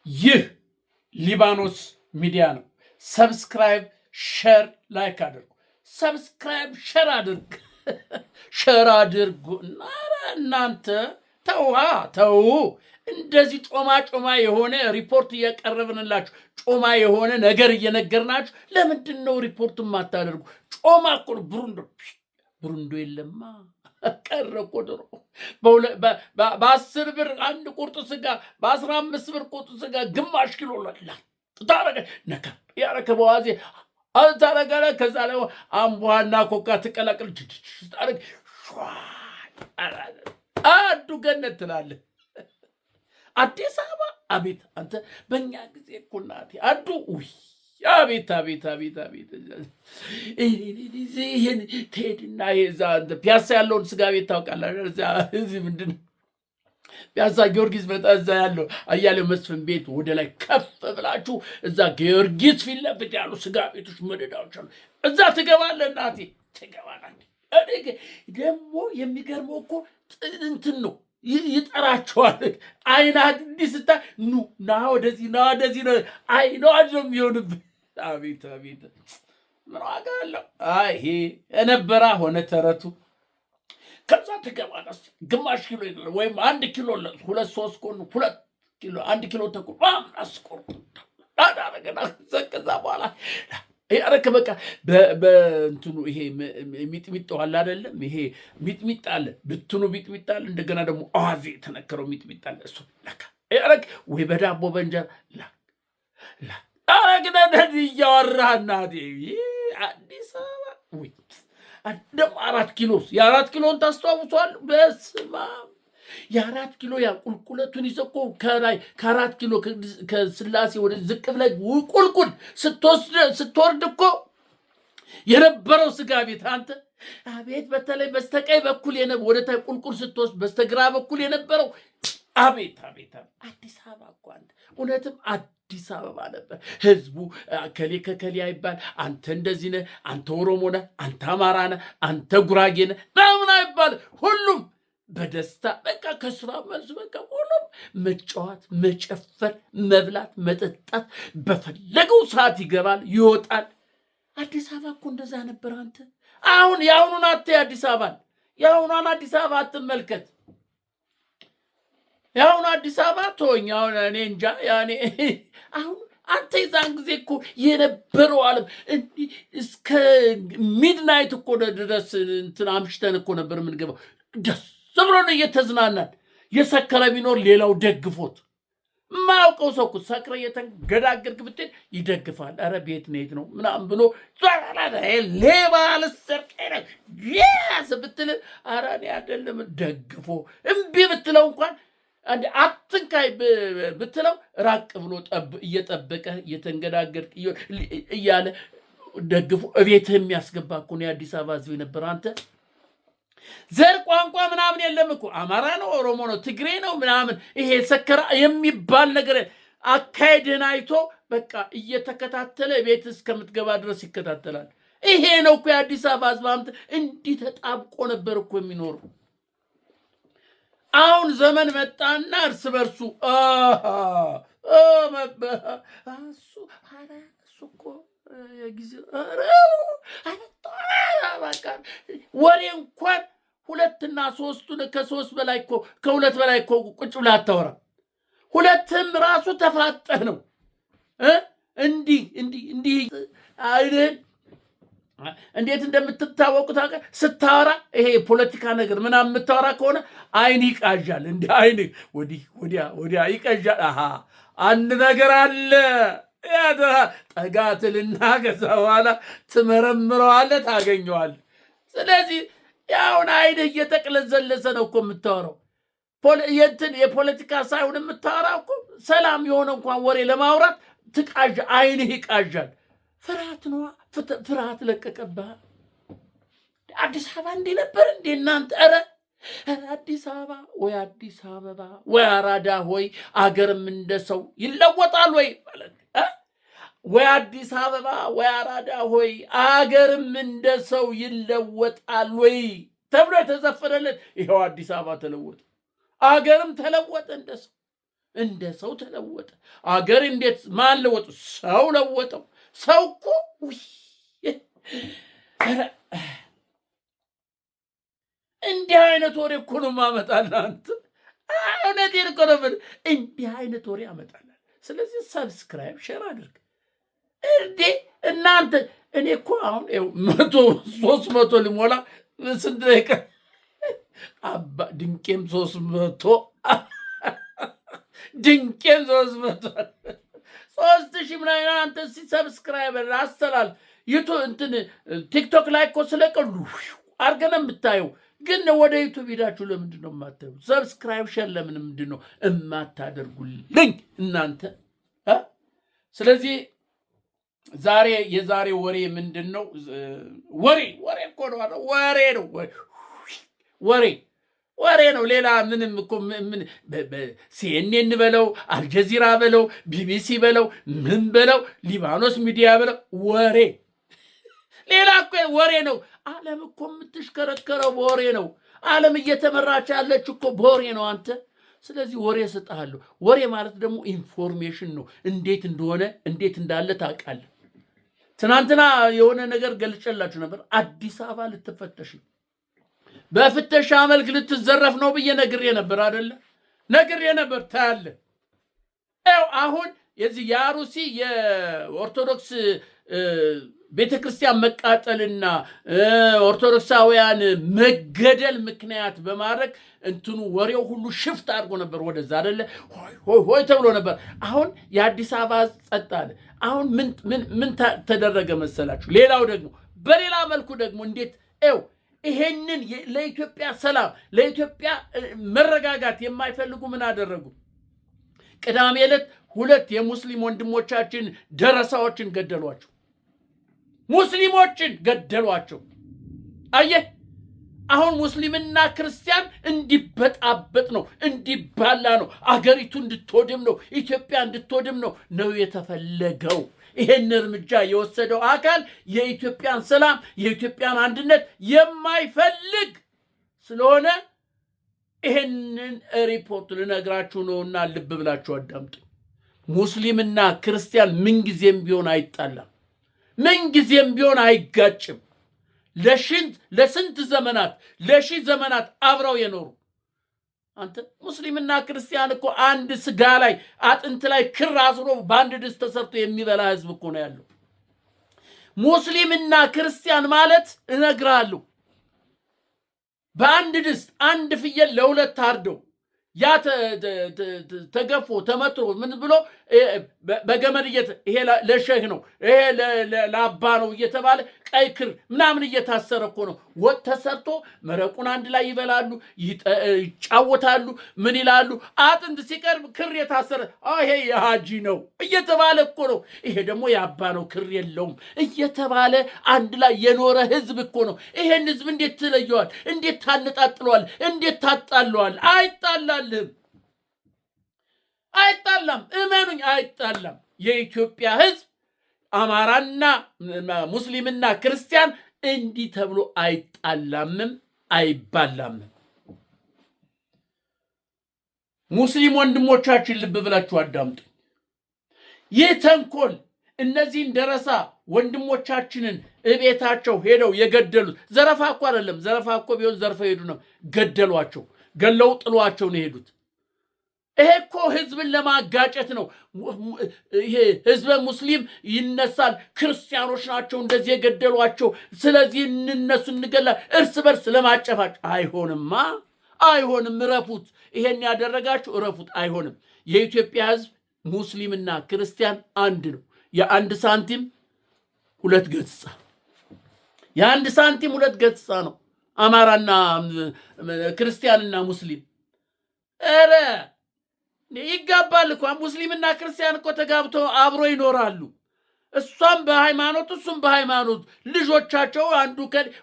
ይህ ሊባኖስ ሚዲያ ነው። ሰብስክራይብ፣ ሼር፣ ላይክ አድርጉ። ሰብስክራይብ ሼር አድርግ ሼር አድርጉ። እናንተ ተው። እንደዚህ ጮማ የሆነ ሪፖርት እያቀረብንላችሁ ጮማ የሆነ ነገር እየነገርናችሁ ለምንድን ነው ሪፖርት የማታደርጉ? ጮማ እኮ ብሩንዶ የለማ ቀረ እኮ ድሮ በ10 ብር አንድ ቁርጥ ስጋ፣ በ15 ብር ቁርጥ ስጋ ግማሽ ኪሎ ታረገ ነካ ያረከ በዋዜ ታረጋለ። ከዛ ላይ አምቧና ኮካ ትቀላቅል ታረግ አዱ ገነት ትላለህ። አዲስ አበባ አቤት አንተ በእኛ ጊዜ እኮ እናቴ አዱ አቤት ይሄን ትሄድና የዛ ፒያሳ ያለውን ስጋ ቤት ታውቃለህ? እዚህ ምንድን ፒያሳ ጊዮርጊስ መጣ እዛ ያለው አያሌው መስፍን ቤት ወደ ላይ ከፍ ብላችሁ እዛ ጊዮርጊስ ፊት ለፊት ያሉ ስጋ ቤቶች መደዳዎች አሉ። እዛ ትገባለህ እናቴ ትገባለህ። ደግሞ የሚገርመው እኮ እንትን ነው ይጠራቸዋል። አይናት እንዲህ ስታ ና ወደዚህ ነው አይኗ ነው የሚሆንብህ። አቤት ምን ዋጋ አለው? ይሄ የነበረ ሆነ ተረቱ። ከዛ ትገባለህ ግማሽ ኪሎ ወይም 1 ኪሎ 2-3 ኮን 2 ኪሎ 1 ኪሎ ተቆጣ አስቆርጥ አዳረገና ዘከዛ በኋላ ያረከ በቃ በእንትኑ ይሄ ሚጥሚጣው አለ አይደለም? ይሄ ሚጥሚጣ አለ ብትኑ ሚጥሚጣ አለ። እንደገና ደግሞ አዋዜ ተነከረው ሚጥሚጣ አለ። እሱ ለካ ያረክ ወይ በዳቦ በእንጀራ ላ አረግና እንደዚህ እያወራህ እናቴ አዲስ አበባ ወይ ደግሞ 4 ኪሎ የ4 ኪሎን ታስተዋውሷል? በስማ የ4 ኪሎ ያ ቁልቁለቱን ይዘህ እኮ ከላይ ከ4 ኪሎ ከስላሴ ወደ ዝቅ ብለህ ቁልቁል ስትወርድ እኮ የነበረው ስጋ ቤት አንተ አቤት! በተለይ በስተቀኝ በኩል ወደ ታይ ቁልቁል ስትወስድ በስተግራ በኩል የነበረው አቤት! አዲስ አበባ እኮ አንተ እውነትም አዲስ አበባ ነበር። ህዝቡ ከሌ ከከሌ አይባል። አንተ እንደዚህ ነህ፣ አንተ ኦሮሞ ነህ፣ አንተ አማራ ነህ፣ አንተ ጉራጌ ነህ ምናምን አይባል። ሁሉም በደስታ በቃ ከስራ መልስ በቃ ሁሉም መጫወት፣ መጨፈር፣ መብላት፣ መጠጣት በፈለገው ሰዓት ይገባል ይወጣል። አዲስ አበባ እኮ እንደዛ ነበር። አንተ አሁን የአሁኑን አዲስ አበባን የአሁኗን አዲስ አበባ አትመልከት። ያሁን አዲስ አበባ ተወኝ። አሁን እኔ እንጃ ያኔ አሁን አንተ የዛን ጊዜ እኮ የነበረው ዓለም እስከ ሚድናይት እኮ ድረስ እንትን አምሽተን እኮ ነበር የምንገባው። ደስ ብሎን እየተዝናናን። የሰከረ ቢኖር ሌላው ደግፎት፣ ማያውቀው ሰው እኮ ሰክረ እየተንገዳገርክ ብትሄድ ይደግፋል። ኧረ ቤት ነት ነው ምናምን ብሎ ሌባ ልሰርቅ ብትል ኧረ እኔ አይደለም ደግፎ እምቢ ብትለው እንኳን አትንካይ ብትለው ራቅ ብሎ እየጠበቀ እየተንገዳገርክ እያለ ደግፎ እቤትህ የሚያስገባ እኮ ነው የአዲስ አበባ ህዝብ ነበር። አንተ ዘር ቋንቋ ምናምን የለም እኮ አማራ ነው ኦሮሞ ነው ትግሬ ነው ምናምን ይሄ ሰከራ የሚባል ነገር አካሄድህን አይቶ በቃ እየተከታተለ ቤት እስከምትገባ ድረስ ይከታተላል። ይሄ ነው እኮ የአዲስ አበባ ህዝብ። አንተ እንዲህ ተጣብቆ ነበር እኮ የሚኖረው። አሁን ዘመን መጣና እርስ በርሱ እሱ እኮ የጊዜው ወሬ እንኳን 2 እና 3 ከ3 በላይ እኮ ከ2 በላይ እኮ ቁጭ ብለህ አታወራም። 2ም ራሱ ተፋጠህ ነው እንዲህ አይደል? እንዴት እንደምትታወቁት ስታወራ ይሄ ፖለቲካ ነገር ምናምን የምታወራ ከሆነ አይን ይቃዣል። እንደ አይን ወዲያ ይቃዣል። አንድ ነገር አለ ጠጋትልና ከዛ በኋላ ትመረምረዋለህ፣ ታገኘዋለህ። ስለዚህ ያሁን አይን እየተቅለዘለሰ ነው እኮ የምታወራው። የፖለቲካ ሳይሆን የምታወራው እኮ ሰላም የሆነ እንኳን ወሬ ለማውራት አይንህ ይቃዣል። ፍርሃት ነዋ። ፍርሃት ለቀቀብህ። አዲስ አበባ እንዲህ ነበር እንዴ እናንተ? ኧረ አዲስ አበባ ወይ አራዳ ሆይ አገርም እንደ ሰው ይለወጣል ወይ ማለት ወይ አዲስ አበባ ወይ አራዳ ሆይ አገርም እንደ ሰው ይለወጣል ወይ ተብሎ የተዘፈነለት ይኸው አዲስ አበባ ተለወጠ፣ አገርም ተለወጠ እንደ ሰው። እንደ ሰው ተለወጠ። አገር እንዴት ማን ለወጡ? ሰው ለወጠው። ሰው እኮ እንዲህ አይነት ወሬ እኮ ነው የማመጣልህ አንተ። እውነቴን እኮ ነው። እንዲህ አይነት ወሬ ያመጣልህ። ስለዚህ ሰብስክራይብ ሼር አድርግ እንዴ እናንተ። እኔ እኮ አሁን 300 ሊሞላ ስንት ደቂቃ አባ ድንቄም 300 ድንቄም 300 ምናምን አንተ ሰብስክራይበር አስተላል እንትን ቲክቶክ ላይ እኮ ስለቀሉ አርገነ የምታየው ግን ወደ ዩቱብ ሄዳችሁ ለምንድን ነው የማታዩ? ሰብስክራይብ ሼር ለምን ምንድን ነው የማታደርጉልኝ እናንተ? ስለዚህ የዛሬ ወሬ ምንድን ነው? ወሬ እኮ ነው። ወሬ ነው። ሌላ ምንም እኮ ሲኤንኤን በለው አልጀዚራ በለው ቢቢሲ በለው ምን በለው ሊባኖስ ሚዲያ በለው ወሬ፣ ሌላ እኮ ወሬ ነው። ዓለም እኮ የምትሽከረከረው በወሬ ነው። ዓለም እየተመራች ያለች እኮ በወሬ ነው አንተ። ስለዚህ ወሬ እሰጥሃለሁ። ወሬ ማለት ደግሞ ኢንፎርሜሽን ነው። እንዴት እንደሆነ እንዴት እንዳለ ታውቃለህ። ትናንትና የሆነ ነገር ገልጨላችሁ ነበር። አዲስ አበባ ልትፈተሽ በፍተሻ መልክ ልትዘረፍ ነው ብዬ ነግሬ ነበር አይደለ? ነግሬ ነበር። ታያለህ። አሁን የዚህ የአሩሲ የኦርቶዶክስ ቤተክርስቲያን መቃጠልና ኦርቶዶክሳውያን መገደል ምክንያት በማድረግ እንትኑ ወሬው ሁሉ ሽፍት አድርጎ ነበር ወደዛ አይደለ? ሆይ ተብሎ ነበር። አሁን የአዲስ አበባ ጸጥ አለ። አሁን ምን ተደረገ መሰላችሁ? ሌላው ደግሞ በሌላ መልኩ ደግሞ እንዴት ይሄንን ለኢትዮጵያ ሰላም ለኢትዮጵያ መረጋጋት የማይፈልጉ ምን አደረጉ? ቅዳሜ ዕለት 2 የሙስሊም ወንድሞቻችን ደረሳዎችን ገደሏቸው። ሙስሊሞችን ገደሏቸው። አየህ፣ አሁን ሙስሊምና ክርስቲያን እንዲበጣበጥ ነው፣ እንዲባላ ነው፣ አገሪቱ እንድትወድም ነው፣ ኢትዮጵያ እንድትወድም ነው የተፈለገው። ይሄን እርምጃ የወሰደው አካል የኢትዮጵያን ሰላም የኢትዮጵያን አንድነት የማይፈልግ ስለሆነ ይሄንን ሪፖርት ልነግራችሁ ነውና ልብ ብላችሁ አዳምጡ። ሙስሊምና ክርስቲያን ምንጊዜም ቢሆን አይጣላም፣ ምንጊዜም ቢሆን አይጋጭም። ለስንት ዘመናት ለሺህ ዘመናት አብረው የኖሩ አንተ ሙስሊምና ክርስቲያን እኮ አንድ ስጋ ላይ አጥንት ላይ ክር አስሮ በአንድ ድስት ተሰርቶ የሚበላ ህዝብ እኮ ነው ያለው። ሙስሊምና ክርስቲያን ማለት እነግራለሁ፣ በአንድ ድስት አንድ ፍየል ለሁለት አርደው ያ ተገፎ ተመትሮ ምን ብሎ በገመድ ይሄ ለሸህ ነው ይሄ ለአባ ነው እየተባለ ቀይ ክር ምናምን እየታሰረ እኮ ነው ወጥ ተሰርቶ መረቁን አንድ ላይ ይበላሉ፣ ይጫወታሉ፣ ምን ይላሉ። አጥንት ሲቀርብ ክር የታሰረ ይሄ የሃጂ ነው እየተባለ እኮ ነው። ይሄ ደግሞ የአባ ነው ክር የለውም እየተባለ አንድ ላይ የኖረ ህዝብ እኮ ነው። ይሄን ህዝብ እንዴት ትለየዋል? እንዴት ታነጣጥለዋል? እንዴት ታጣለዋል? አይጣላም። እመኑኝ አይጣላም። የኢትዮጵያ ህዝብ አማራና ሙስሊምና ክርስቲያን እንዲህ ተብሎ አይጣላምም አይባላምም። ሙስሊም ወንድሞቻችን ልብ ብላችሁ አዳምጡ። ይህ ተንኮል እነዚህን ደረሳ ወንድሞቻችንን እቤታቸው ሄደው የገደሉት ዘረፋ እኮ አይደለም። ዘረፋ እኮ ቢሆን ዘርፈው ሄዱ ነው። ገደሏቸው፣ ገለው ጥሏቸው ነው የሄዱት። ይሄ እኮ ህዝብን ለማጋጨት ነው። ይሄ ህዝበ ሙስሊም ይነሳል፣ ክርስቲያኖች ናቸው እንደዚህ የገደሏቸው፣ ስለዚህ እንነሱ እንገላ፣ እርስ በርስ ለማጨፋጭ አይሆንም። እረፉት። ይሄን ያደረጋችሁ እረፉት። አይሆንም። የኢትዮጵያ ህዝብ ሙስሊምና ክርስቲያን አንድ ነው። የአንድ ሳንቲም ሁለት ገጽታ፣ የአንድ ሳንቲም ሁለት ገጽታ ነው አማራና ክርስቲያንና ሙስሊም። ኧረ ይጋባል እኮ ሙስሊምና ክርስቲያን እኮ ተጋብተው አብሮ ይኖራሉ። እሷም በሃይማኖት እሱም በሃይማኖት ልጆቻቸው አንዱ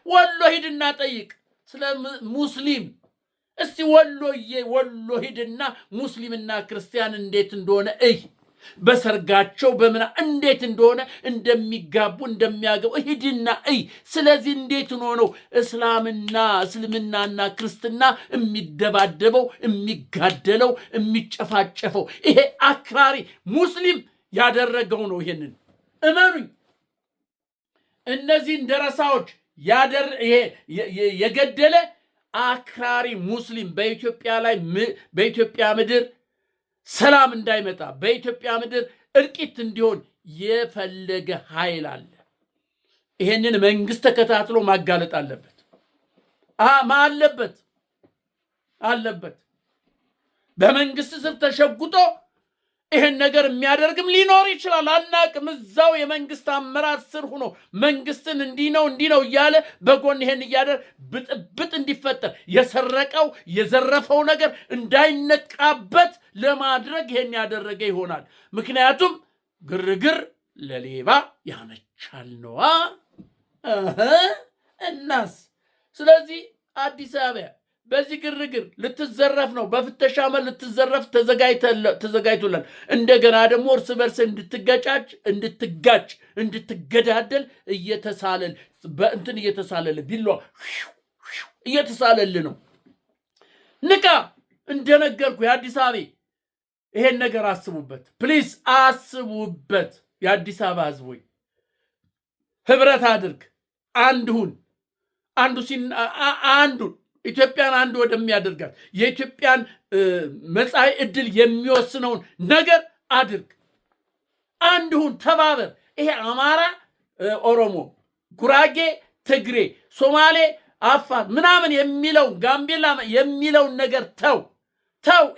ወሎ ሂድና ጠይቅ ስለ ሙስሊም። እስቲ ወሎ ሂድና ሙስሊምና ክርስቲያን እንዴት እንደሆነ በሰርጋቸው በምና እንዴት እንደሆነ እንደሚጋቡ እንደሚያገቡ ሂድና እይ። ስለዚህ እንዴት ነው እስልምናና ክርስትና የሚደባደበው የሚጋደለው የሚጨፋጨፈው? ይሄ አክራሪ ሙስሊም ያደረገው ነው። ይሄንን እመኑኝ። እነዚህን ደረሳዎች የገደለ አክራሪ ሙስሊም በኢትዮጵያ ምድር ሰላም እንዳይመጣ በኢትዮጵያ ምድር እልቂት እንዲሆን የፈለገ ኃይል አለ። ይሄንን መንግስት ተከታትሎ ማጋለጥ አለበት አለበት። በመንግስት ስር ተሸጉጦ ይሄን ነገር የሚያደርግም ሊኖር ይችላል፣ አናቅም። እዛው የመንግስት አመራር ስር ሆኖ መንግስትን እንዲህ ነው እያለ በጎን ይሄን እያደረገ ብጥብጥ እንዲፈጠር የዘረፈው ነገር እንዳይነቃበት ለማድረግ ይሄን ያደረገ ይሆናል። ምክንያቱም ግርግር ለሌባ ያመቻል ነዋ። እናስ ስለዚህ አዲስ አበባ በዚህ ግርግር ልትዘረፍ ነው። በፍተሻ ልትዘረፍ ተዘጋጅቶላል። እንደገና ደግሞ እርስ በርስ እንድትገዳደል እየተሳለል ቢሏ እየተሳለል ነው። ንቃ። እንደነገርኩ የአዲስ አበባ ይሄን ነገር አስቡበት፣ ፕሊዝ አስቡበት። የአዲስ አበባ ህዝብ ሆይ ህብረት አድርግ፣ አንዱን ኢትዮጵያን አንድ ወደሚያደርጋት የኢትዮጵያን መጻኢ ዕድል የሚወስነውን ነገር አድርግ። አንዱን ተባበር። ይሄ አማራ፣ ኦሮሞ፣ ጉራጌ፣ ትግሬ፣ ሶማሌ፣ አፋር ምናምን የሚለው ጋምቤላ የሚለውን ነገር ተው።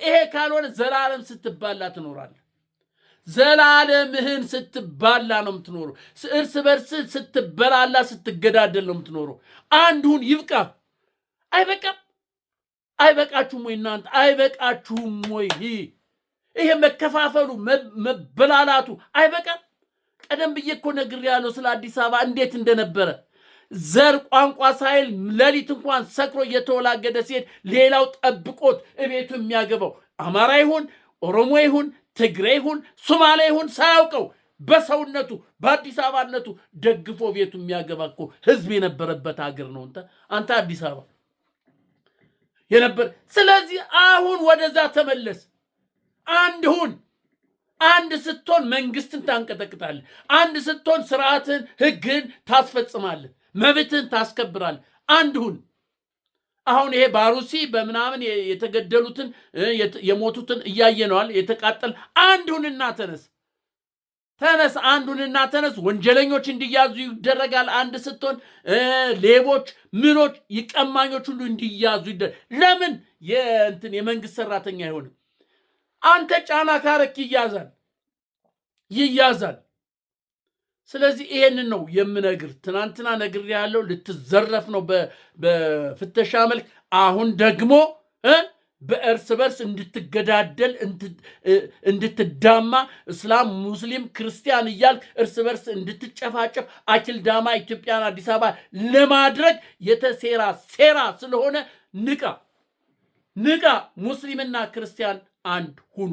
ይሄ ካልሆነ ዘላለም ስትባላ ትኖራለህ። ዘላለምህን ስትባላ ነው የምትኖረው። እርስ በርስ ስትበላላ ስትገዳደል ነው የምትኖረው። አንዱን ይብቃ። አይበቃችሁም ወይ እናንተ? አይበቃችሁም ወይ? ይሄ መከፋፈሉ መበላላቱ አይበቃም? ቀደም ብዬ እኮ ነግሬያለሁ ስለ አዲስ አበባ እንዴት እንደነበረ። ዘር ቋንቋ ሳይል ሌሊት እንኳን ሰክሮ እየተወላገደ ሲሄድ ሌላው ጠብቆት እቤቱ የሚያገባው አማራ ይሁን ኦሮሞ ይሁን ትግሬ ይሁን ሶማሌ ይሁን ሳያውቀው በሰውነቱ በአዲስ አበባነቱ ደግፎ ቤቱ የሚያገባ እኮ ህዝብ የነበረበት ሀገር ነው። አንተ አዲስ አበባ የነበር። ስለዚህ አሁን ወደዛ ተመለስ። አንድ ስትሆን መንግስትን ታንቀጠቅጣለህ። አንድ ስትሆን ስርዓትን ህግን ታስፈጽማለህ፣ መብትን ታስከብራለህ። አሁን ይሄ ባሩሲ በምናምን የተገደሉትን የሞቱትን እያየነዋል። የተቃጠል አንዱንና ተነስ። ወንጀለኞች እንዲያዙ ይደረጋል። አንድ ስትሆን ሌቦች፣ ምኖች፣ ይቀማኞች ሁሉ እንዲያዙ ለምን የመንግስት ሰራተኛ አይሆንም? አንተ ጫና ካረክ ይያዛል። ስለዚህ ይሄንን ነው የምነግር። ትናንትና ነግሬያለሁ። ልትዘረፍ ነው በፍተሻ መልክ። አሁን ደግሞ በእርስ በርስ እንድትገዳደል እንድትዳማ እስላም፣ ሙስሊም፣ ክርስቲያን እያልክ እርስ በርስ እንድትጨፋጨፍ አኪል ዳማ ኢትዮጵያን አዲስ አበባ ለማድረግ የተሴራ ሴራ ስለሆነ ንቃ። ሙስሊምና ክርስቲያን አንድ ሁኑ።